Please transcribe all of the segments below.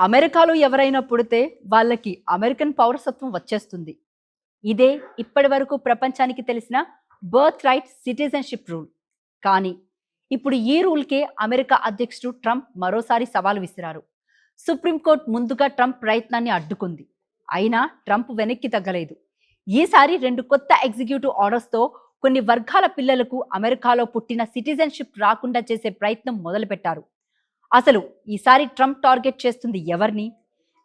అమెరికాలో ఎవరైనా పుడితే వాళ్ళకి అమెరికన్ పౌరసత్వం వచ్చేస్తుంది. ఇదే ఇప్పటివరకు ప్రపంచానికి తెలిసిన బర్త్ రైట్ సిటిజన్షిప్ రూల్. కానీ ఇప్పుడు ఈ రూల్కే అమెరికా అధ్యక్షుడు ట్రంప్ మరోసారి సవాల్ విసిరారు. సుప్రీంకోర్టు ముందుగా ట్రంప్ ప్రయత్నాన్ని అడ్డుకుంది. అయినా ట్రంప్ వెనక్కి తగ్గలేదు. ఈసారి 2 కొత్త ఎగ్జిక్యూటివ్ ఆర్డర్స్తో కొన్ని వర్గాల పిల్లలకు అమెరికాలో పుట్టిన సిటిజన్షిప్ రాకుండా చేసే ప్రయత్నం మొదలుపెట్టారు. అసలు ఈసారి ట్రంప్ టార్గెట్ చేస్తుంది ఎవరిని?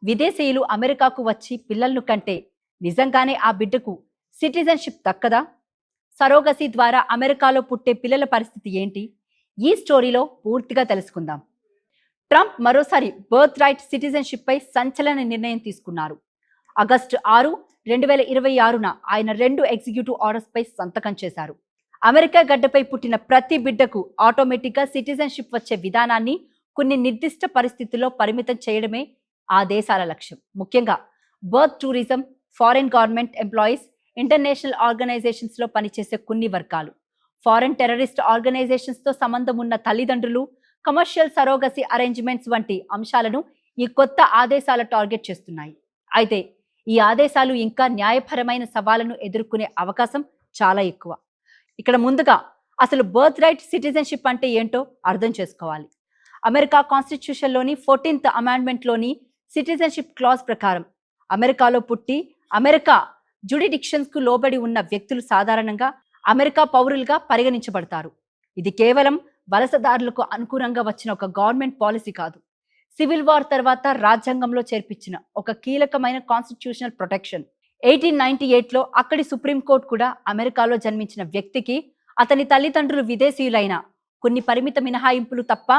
విదేశీయులు అమెరికాకు వచ్చి పిల్లలను కంటే నిజంగానే ఆ బిడ్డకు సిటిజన్షిప్ దక్కదా? సరోగసీ ద్వారా అమెరికాలో పుట్టే పిల్లల పరిస్థితి ఏంటి? ఈ స్టోరీలో పూర్తిగా తెలుసుకుందాం. ట్రంప్ మరోసారి బర్త్ రైట్ సిటిజన్షిప్ పై సంచలన నిర్ణయం తీసుకున్నారు. ఆగస్టు 6, 2026న ఆయన 2 ఎగ్జిక్యూటివ్ ఆర్డర్స్ పై సంతకం చేశారు. అమెరికా గడ్డపై పుట్టిన ప్రతి బిడ్డకు ఆటోమేటిక్గా సిటిజన్షిప్ వచ్చే విధానాన్ని కొన్ని నిర్దిష్ట పరిస్థితుల్లో పరిమితం చేయడమే ఆ దేశాల లక్ష్యం. ముఖ్యంగా birth tourism, foreign government employees, international ఆర్గనైజేషన్స్లో పనిచేసే కొన్ని వర్గాలు, ఫారెన్ టెర్రరిస్ట్ ఆర్గనైజేషన్స్తో సంబంధం ఉన్న తల్లిదండ్రులు, కమర్షియల్ సరోగసీ అరేంజ్మెంట్స్ వంటి అంశాలను ఈ కొత్త ఆదేశాలు టార్గెట్ చేస్తున్నాయి. అయితే ఈ ఆదేశాలు ఇంకా న్యాయపరమైన సవాళ్లను ఎదుర్కొనే అవకాశం చాలా ఎక్కువ. ఇక్కడ ముందుగా అసలు బర్త్ రైట్ సిటిజన్షిప్ అంటే ఏంటో అర్థం చేసుకోవాలి. అమెరికా కాన్స్టిట్యూషన్లోని 14th అమెండ్మెంట్లోని సిటిజన్షిప్ క్లాజ్ ప్రకారం అమెరికాలో పుట్టి అమెరికా జ్యుడిడిక్షన్స్కు లోబడి ఉన్న వ్యక్తులు సాధారణంగా అమెరికా పౌరులుగా పరిగణించబడతారు. ఇది కేవలం వలసదారులకు అనుకూలంగా వచ్చిన ఒక గవర్నమెంట్ పాలసీ కాదు. సివిల్ వార్ తర్వాత రాజ్యాంగంలో చేర్పించిన ఒక కీలకమైన కాన్స్టిట్యూషనల్ ప్రొటెక్షన్. 1898లో అక్కడి సుప్రీంకోర్టు కూడా అమెరికాలో జన్మించిన వ్యక్తికి అతని తల్లిదండ్రులు విదేశీయులైన కొన్ని పరిమిత మినహాయింపులు తప్ప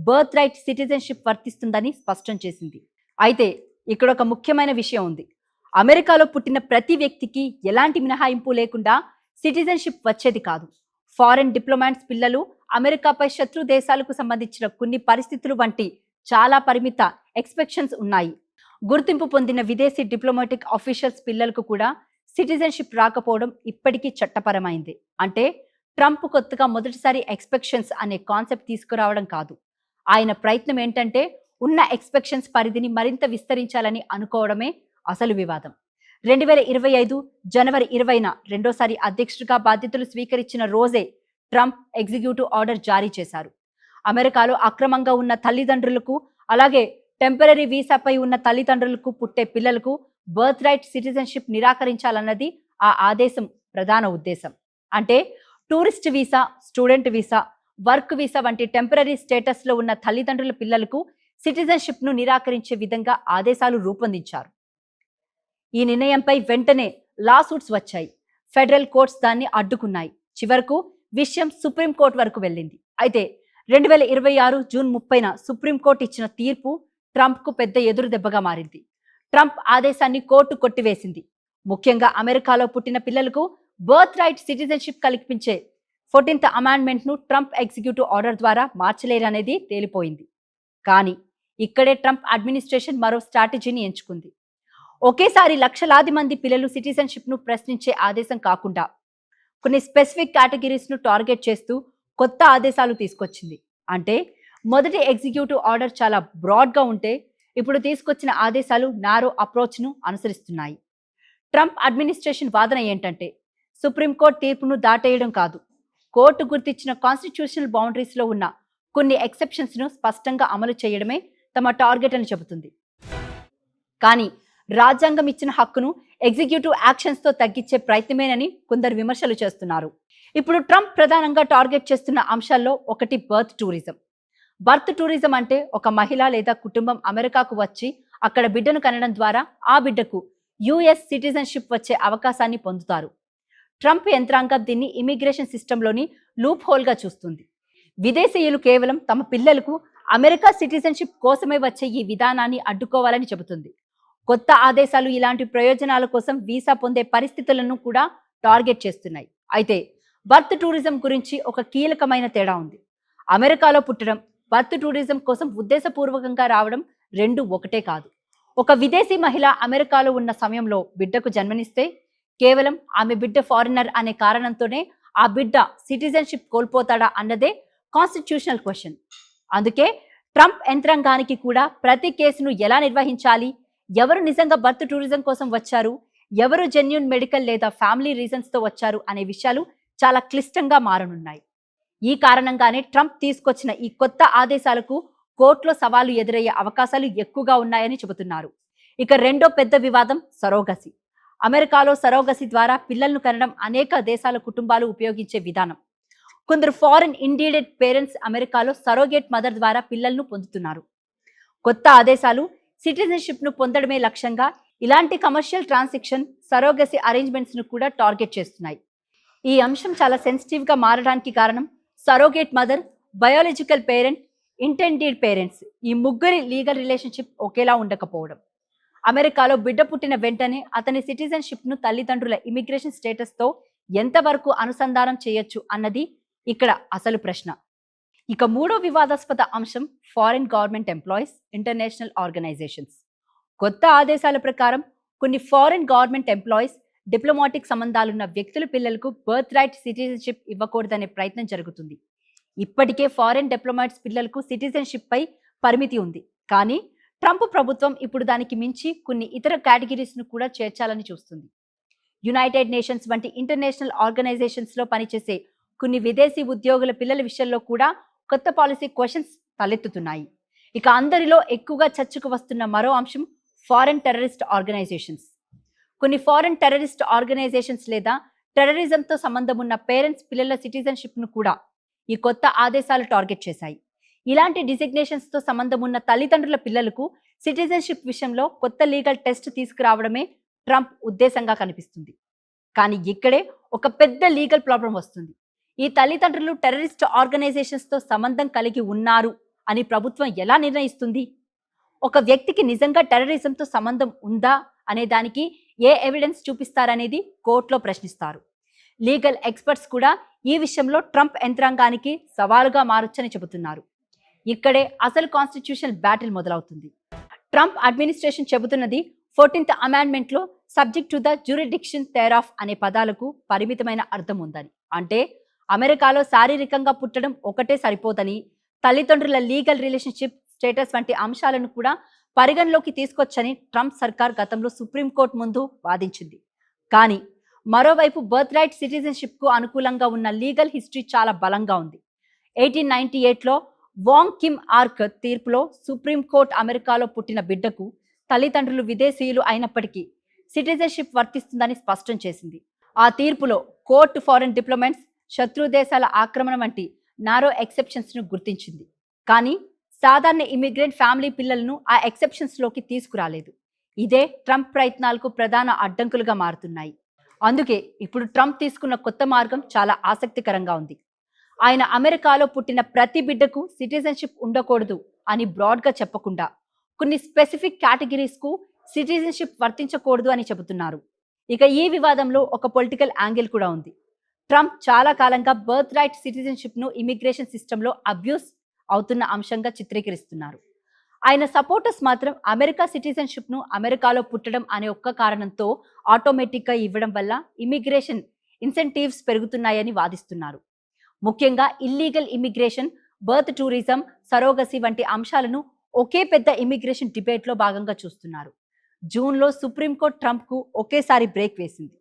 బర్త్ రైట్ సిటిజన్షిప్ వర్తిస్తుందని స్పష్టం చేసింది. అయితే ఇక్కడ ఒక ముఖ్యమైన విషయం ఉంది. అమెరికాలో పుట్టిన ప్రతి వ్యక్తికి ఎలాంటి మినహాయింపు లేకుండా సిటిజన్షిప్ వచ్చేది కాదు. ఫారెన్ డిప్లొమాట్స్ పిల్లలు అమెరికాపై శత్రు దేశాలకు సంబంధించిన కొన్ని పరిస్థితులు వంటి చాలా పరిమిత ఎక్స్పెక్షన్స్ ఉన్నాయి. గుర్తింపు పొందిన విదేశీ డిప్లొమాటిక్ ఆఫీషియల్స్ పిల్లలకు కూడా సిటిజన్షిప్ రాకపోవడం ఇప్పటికీ చట్టపరమైంది. అంటే ట్రంప్ కొత్తగా మొదటిసారి ఎక్స్పెక్షన్స్ అనే కాన్సెప్ట్ తీసుకురావడం కాదు. ఆయన ప్రయత్నం ఏంటంటే ఉన్న ఎక్స్పెక్షన్స్ పరిధిని మరింత విస్తరించాలని అనుకోవడమే అసలు వివాదం. 2025 జనవరి 20న రెండోసారి అధ్యక్షుడిగా బాధ్యతలు స్వీకరించిన రోజే ట్రంప్ ఎగ్జిక్యూటివ్ ఆర్డర్ జారీ చేశారు. అమెరికాలో అక్రమంగా ఉన్న తల్లిదండ్రులకు, అలాగే టెంపరరీ వీసాపై ఉన్న తల్లిదండ్రులకు పుట్టే పిల్లలకు బర్త్ రైట్ సిటిజన్షిప్ నిరాకరించాలన్నది ఆ ఆదేశం ప్రధాన ఉద్దేశం. అంటే tourist visa, student visa, work visa వంటి టెంపరరీ స్టేటస్లో ఉన్న తల్లిదండ్రుల పిల్లలకు సిటిజన్షిప్ను నిరాకరించే విధంగా ఆదేశాలు రూపొందించారు. ఈ నిర్ణయంపై వెంటనే లాసూట్స్ వచ్చాయి. ఫెడరల్ కోర్ట్స్ దాన్ని అడ్డుకున్నాయి. చివరకు విషయం సుప్రీంకోర్టు వరకు వెళ్ళింది. అయితే 2026 జూన్ 30న సుప్రీంకోర్టు ఇచ్చిన తీర్పు ట్రంప్కు పెద్ద ఎదురు దెబ్బగా మారింది. ట్రంప్ ఆదేశాన్ని కోర్టు కొట్టివేసింది. ముఖ్యంగా అమెరికాలో పుట్టిన పిల్లలకు బర్త్ రైట్ సిటిజన్షిప్ కల్పించే 14th అమెండ్మెంట్ను ట్రంప్ ఎగ్జిక్యూటివ్ ఆర్డర్ ద్వారా మార్చలేరనేది తేలిపోయింది. కానీ ఇక్కడే ట్రంప్ అడ్మినిస్ట్రేషన్ మరో స్ట్రాటజీని ఎంచుకుంది. ఒకేసారి లక్షలాది మంది పిల్లలు సిటిజన్షిప్ను ప్రశ్నించే ఆదేశం కాకుండా కొన్ని స్పెసిఫిక్ కేటగిరీస్ను టార్గెట్ చేస్తూ కొత్త ఆదేశాలు తీసుకొచ్చింది. అంటే మొదటి ఎగ్జిక్యూటివ్ ఆర్డర్ చాలా బ్రాడ్గా ఉంటే ఇప్పుడు తీసుకొచ్చిన ఆదేశాలు నారో అప్రోచ్ను అనుసరిస్తున్నాయి. ట్రంప్ అడ్మినిస్ట్రేషన్ వాదన ఏంటంటే సుప్రీంకోర్టు తీర్పును దాటేయడం కాదు, కోర్టు గుర్తించిన కాన్స్టిట్యూషనల్ బౌండరీస్లో ఉన్న కొన్ని ఎక్సెప్షన్స్ను స్పష్టంగా అమలు చేయడమే తమ టార్గెట్ అని చెబుతుంది. కానీ రాజ్యాంగం ఇచ్చిన హక్కును ఎగ్జిక్యూటివ్ యాక్షన్స్తో తగ్గించే ప్రయత్నమేనని కొందరు విమర్శలు చేస్తున్నారు. ఇప్పుడు ట్రంప్ ప్రధానంగా టార్గెట్ చేస్తున్న అంశాల్లో ఒకటి బర్త్ టూరిజం. బర్త్ టూరిజం అంటే ఒక మహిళ లేదా కుటుంబం అమెరికాకు వచ్చి అక్కడ బిడ్డను కనడం ద్వారా ఆ బిడ్డకు యుఎస్ సిటిజన్షిప్ వచ్చే అవకాశాన్ని పొందుతారు. ట్రంప్ యంత్రాంగం దీన్ని ఇమిగ్రేషన్ సిస్టంలోని లూప్ హోల్గా చూస్తుంది. విదేశీయులు కేవలం తమ పిల్లలకు అమెరికా సిటిజన్షిప్ కోసమే వచ్చే ఈ విధానాన్ని అడ్డుకోవాలని చెబుతుంది. కొత్త ఆదేశాలు ఇలాంటి ప్రయోజనాల కోసం వీసా పొందే పరిస్థితులను కూడా టార్గెట్ చేస్తున్నాయి. అయితే బర్త్ టూరిజం గురించి ఒక కీలకమైన తేడా ఉంది. అమెరికాలో పుట్టడం, బర్త్ టూరిజం కోసం ఉద్దేశపూర్వకంగా రావడం రెండు ఒకటే కాదు. ఒక విదేశీ మహిళ అమెరికాలో ఉన్న సమయంలో బిడ్డకు జన్మనిస్తే కేవలం ఆమె బిడ్డ ఫారినర్ అనే కారణంతోనే ఆ బిడ్డ సిటిజన్షిప్ కోల్పోతాడా అన్నదే కాన్స్టిట్యూషనల్ క్వశ్చన్. అందుకే ట్రంప్ యంత్రాంగానికి కూడా ప్రతి కేసును ఎలా నిర్వహించాలి, ఎవరు నిజంగా బర్త్ టూరిజం కోసం వచ్చారు, ఎవరు జెన్యూన్ మెడికల్ లేదా ఫ్యామిలీ రీజన్స్ తో వచ్చారు అనే విషయాలు చాలా క్లిష్టంగా మారనున్నాయి. ఈ కారణంగానే ట్రంప్ తీసుకొచ్చిన ఈ కొత్త ఆదేశాలకు కోర్టులో సవాలు ఎదురయ్యే అవకాశాలు ఎక్కువగా ఉన్నాయని చెబుతున్నారు. ఇక రెండో పెద్ద వివాదం సరోగసి. అమెరికాలో సరోగసి ద్వారా పిల్లలను కనడం అనేక దేశాల కుటుంబాలు ఉపయోగించే విధానం. కొందరు ఫారిన్ ఇండియెడ్ పేరెంట్స్ అమెరికాలో సరోగేట్ మదర్ ద్వారా పిల్లలను పొందుతున్నారు. కొత్త ఆదేశాలు సిటిజన్షిప్ ను పొందడమే లక్ష్యంగా ఇలాంటి కమర్షియల్ ట్రాన్సాక్షన్ సరోగసి అరేంజ్మెంట్స్ ను కూడా టార్గెట్ చేస్తున్నాయి. ఈ అంశం చాలా సెన్సిటివ్ గా మారడానికి కారణం surrogate mother, biological parent, intended parents ఈ ముగ్గురి లీగల్ రిలేషన్షిప్ ఒకేలా ఉండకపోవడం. అమెరికాలో బిడ్డ పుట్టిన వెంటనే అతని సిటిజన్షిప్ ను తల్లిదండ్రుల ఇమిగ్రేషన్ స్టేటస్ తో ఎంతవరకు అనుసంధానం చేయొచ్చు అన్నది ఇక్కడ అసలు ప్రశ్న. ఇక మూడో వివాదాస్పద అంశం foreign government employees, international organisations. కొత్త ఆదేశాల ప్రకారం కొన్ని ఫారిన్ గవర్నమెంట్ ఎంప్లాయీస్, డిప్లొమాటిక్ సంబంధాలున్న వ్యక్తుల పిల్లలకు బర్త్ రైట్ సిటిజన్షిప్ ఇవ్వకూడదనే ప్రయత్నం జరుగుతుంది. ఇప్పటికే ఫారిన్ డిప్లొమాట్స్ పిల్లలకు సిటిజన్షిప్ పై పరిమితి ఉంది. కానీ ట్రంప్ ప్రభుత్వం ఇప్పుడు దానికి మించి కొన్ని ఇతర కేటగిరీస్ ను కూడా చేర్చాలని చూస్తుంది. యునైటెడ్ నేషన్స్ వంటి ఇంటర్నేషనల్ ఆర్గనైజేషన్స్ లో పనిచేసే కొన్ని విదేశీ ఉద్యోగుల పిల్లల విషయంలో కూడా కొత్త పాలసీ క్వశ్చన్స్ తలెత్తుతున్నాయి. ఇక అందరిలో ఎక్కువగా చర్చకు వస్తున్న మరో అంశం ఫారిన్ టెర్రరిస్ట్ ఆర్గనైజేషన్స్. కొన్ని ఫారిన్ టెర్రరిస్ట్ ఆర్గనైజేషన్స్ లేదా టెర్రరిజంతో సంబంధం ఉన్న పేరెంట్స్ పిల్లల సిటిజన్షిప్ ను కూడా ఈ కొత్త ఆదేశాలు టార్గెట్ చేశాయి. ఇలాంటి డిజిగ్నేషన్స్ తో సంబంధం ఉన్న తల్లిదండ్రుల పిల్లలకు సిటిజన్షిప్ విషయంలో కొత్త లీగల్ టెస్ట్ తీసుకురావడమే ట్రంప్ ఉద్దేశంగా కనిపిస్తుంది. కానీ ఇక్కడే ఒక పెద్ద లీగల్ ప్రాబ్లం వస్తుంది. ఈ తల్లిదండ్రులు టెర్రరిస్ట్ ఆర్గనైజేషన్స్ తో సంబంధం కలిగి ఉన్నారు అని ప్రభుత్వం ఎలా నిర్ణయిస్తుంది? ఒక వ్యక్తికి నిజంగా టెర్రరిజంతో సంబంధం ఉందా అనే దానికి ఏ ఎవిడెన్స్ చూపిస్తారనేది కోర్టులో ప్రశ్నిస్తారు. లీగల్ ఎక్స్పర్ట్స్ కూడా ఈ విషయంలో ట్రంప్ యంత్రాంగానికి సవాలుగా మారొచ్చని చెబుతున్నారు. ఇక్కడే అసలు కాన్స్టిట్యూషనల్ బ్యాటిల్ మొదలవుతుంది. ట్రంప్ అడ్మినిస్ట్రేషన్ చెబుతున్నది 14th అమెండ్మెంట్ లో subject to the jurisdiction thereof అనే పదాలకు పరిమితమైన అర్థం ఉందని. అంటే అమెరికాలో శారీరకంగా పుట్టడం ఒకటే సరిపోదని, తల్లిదండ్రుల లీగల్ రిలేషన్షిప్ స్టేటస్ వంటి అంశాలను కూడా పరిగణలోకి తీసుకొచ్చని ట్రంప్ సర్కార్ గతంలో సుప్రీంకోర్టు ముందు వాదించింది. కానీ మరోవైపు బర్త్ రైట్ సిటిజన్షిప్ కు అనుకూలంగా ఉన్న లీగల్ హిస్టరీ చాలా బలంగా ఉంది. 1898లో వాంగ్ కిమ్ ఆర్క్ తీర్పులో సుప్రీంకోర్టు అమెరికాలో పుట్టిన బిడ్డకు తల్లిదండ్రులు విదేశీయులు అయినప్పటికీ సిటిజన్షిప్ వర్తిస్తుందని స్పష్టం చేసింది. ఆ తీర్పులో కోర్టు ఫారెన్ డిప్లొమాట్స్, శత్రు దేశాల ఆక్రమణ వంటి నారో ఎక్సెప్షన్స్ ను గుర్తించింది. కానీ సాధారణ ఇమిగ్రెంట్ ఫ్యామిలీ పిల్లలను ఆ ఎక్సెప్షన్స్ లోకి తీసుకురాలేదు. ఇదే ట్రంప్ ప్రయత్నాలకు ప్రధాన అడ్డంకులుగా మారుతున్నాయి. అందుకే ఇప్పుడు ట్రంప్ తీసుకున్న కొత్త మార్గం చాలా ఆసక్తికరంగా ఉంది. ఆయన అమెరికాలో పుట్టిన ప్రతి బిడ్డకు సిటిజన్షిప్ ఉండకూడదు అని బ్రాడ్గా చెప్పకుండా కొన్ని స్పెసిఫిక్ కేటగిరీస్ కు సిటిజన్షిప్ వర్తించకూడదు అని చెబుతున్నారు. ఇక ఈ వివాదంలో ఒక పొలిటికల్ యాంగిల్ కూడా ఉంది. ట్రంప్ చాలా కాలంగా బర్త్ రైట్ సిటిజన్షిప్ ను ఇమిగ్రేషన్ సిస్టంలో అబ్యూస్ అవుతున్న అంశంగా చిత్రీకరిస్తున్నారు. ఆయన సపోర్టర్స్ మాత్రం అమెరికా సిటిజన్షిప్ ను అమెరికాలో పుట్టడం అనే ఒక్క కారణంతో ఆటోమేటిక్ గా ఇవ్వడం వల్ల ఇమిగ్రేషన్ ఇన్సెంటివ్స్ పెరుగుతున్నాయని వాదిస్తున్నారు. ముఖ్యంగా illegal immigration, birth tourism, surrogacy వంటి అంశాలను ఒకే పెద్ద ఇమిగ్రేషన్ డిబేట్ లో భాగంగా చూస్తున్నారు. జూన్లో సుప్రీంకోర్టు ట్రంప్ కు ఒకేసారి బ్రేక్ వేసింది.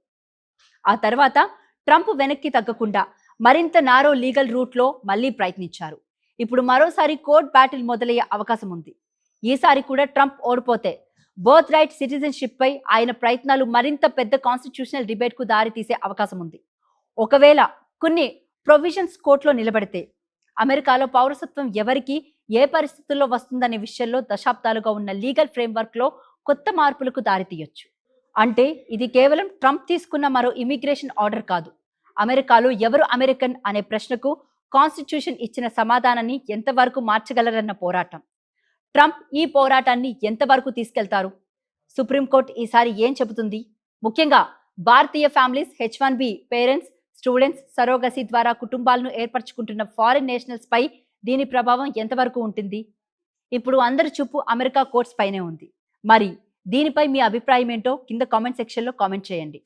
ఆ తర్వాత ట్రంప్ వెనక్కి తగ్గకుండా మరింత నారో లీగల్ రూట్ లో మళ్లీ ప్రయత్నించారు. ఇప్పుడు మరోసారి కోర్ట్ బ్యాటిల్ మొదలయ్యే అవకాశం ఉంది. ఈసారి కూడా ట్రంప్ ఓడిపోతే బర్త్ రైట్ సిటిజన్షిప్ పై ఆయన ప్రయత్నాలు మరింత పెద్ద కాన్స్టిట్యూషనల్ డిబేట్ కు దారి తీసే అవకాశం ఉంది. ఒకవేళ కొన్ని ప్రొవిజన్స్ కోర్టులో నిలబడితే అమెరికాలో పౌరసత్వం ఎవరికి ఏ పరిస్థితుల్లో వస్తుందనే విషయంలో దశాబ్దాలుగా ఉన్న లీగల్ ఫ్రేమ్వర్క్ లో కొత్త మార్పులకు దారితీయొచ్చు. అంటే ఇది కేవలం ట్రంప్ తీసుకున్న మరో ఇమిగ్రేషన్ ఆర్డర్ కాదు. అమెరికాలో ఎవరు అమెరికన్ అనే ప్రశ్నకు కాన్స్టిట్యూషన్ ఇచ్చిన సమాధానాన్ని ఎంతవరకు మార్చగలరన్న పోరాటం. ట్రంప్ ఈ పోరాటాన్ని ఎంతవరకు తీసుకెళ్తారు? సుప్రీంకోర్టు ఈసారి ఏం చెబుతుంది? ముఖ్యంగా భారతీయ families, H1B parents, students, surrogacy ద్వారా కుటుంబాలను ఏర్పరచుకుంటున్న ఫారిన్ నేషనల్స్ పై దీని ప్రభావం ఎంతవరకు ఉంటుంది? ఇప్పుడు అందరి చూపు అమెరికా కోర్ట్స్ పైనే ఉంది. మరి దీనిపై మీ అభిప్రాయం ఏంటో కింద కామెంట్ సెక్షన్లో కామెంట్ చేయండి.